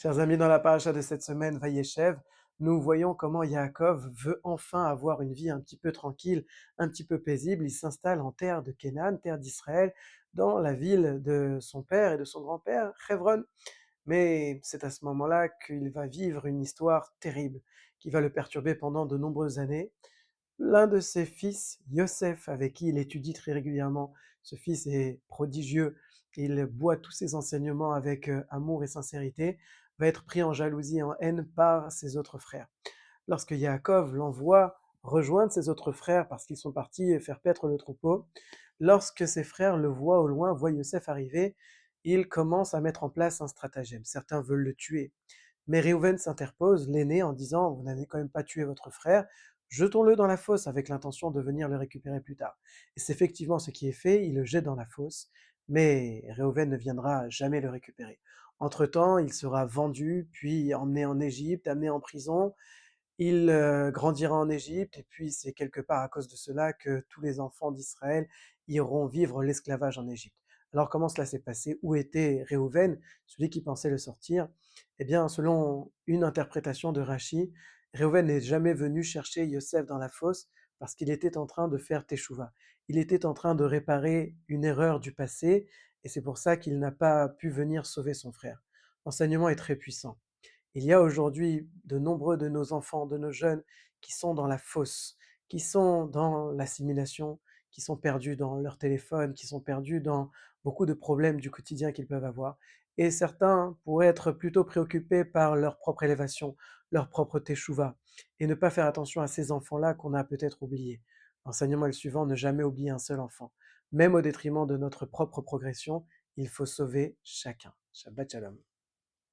Chers amis, dans la paracha de cette semaine, Vaïeshev, nous voyons comment Yaakov veut enfin avoir une vie un petit peu tranquille, un petit peu paisible. Il s'installe en terre de Canaan, terre d'Israël, dans la ville de son père et de son grand-père, Hebron. Mais c'est à ce moment-là qu'il va vivre une histoire terrible qui va le perturber pendant de nombreuses années. L'un de ses fils, Yosef, avec qui il étudie très régulièrement, ce fils est prodigieux, il boit tous ses enseignements avec amour et sincérité, va être pris en jalousie et en haine par ses autres frères. Lorsque Yaakov l'envoie rejoindre ses autres frères parce qu'ils sont partis faire paître le troupeau, lorsque ses frères le voient au loin, voient Yosef arriver, ils commencent à mettre en place un stratagème. Certains veulent le tuer, mais Réhouven s'interpose, l'aîné, en disant: «Vous n'avez quand même pas tué votre frère, jetons-le dans la fosse avec l'intention de venir le récupérer plus tard.» Et c'est effectivement ce qui est fait, il le jette dans la fosse, mais Réhouven ne viendra jamais le récupérer. Entre-temps, il sera vendu, puis emmené en Égypte, amené en prison. Il grandira en Égypte, et puis c'est quelque part à cause de cela que tous les enfants d'Israël iront vivre l'esclavage en Égypte. Alors comment cela s'est passé? Où était Réhouven, celui qui pensait le sortir? Eh bien, selon une interprétation de Rachi, Réhouven n'est jamais venu chercher Yosef dans la fosse parce qu'il était en train de faire teshuva. Il était en train de réparer une erreur du passé, et c'est pour ça qu'il n'a pas pu venir sauver son frère. L'enseignement est très puissant. Il y a aujourd'hui de nombreux de nos enfants, de nos jeunes qui sont dans la fosse, qui sont dans l'assimilation, qui sont perdus dans leur téléphone, qui sont perdus dans beaucoup de problèmes du quotidien qu'ils peuvent avoir. Et certains pourraient être plutôt préoccupés par leur propre élévation, leur propre teshuva, et ne pas faire attention à ces enfants-là qu'on a peut-être oubliés. L'enseignement est le suivant: ne jamais oublier un seul enfant. Même au détriment de notre propre progression, il faut sauver chacun. Shabbat shalom.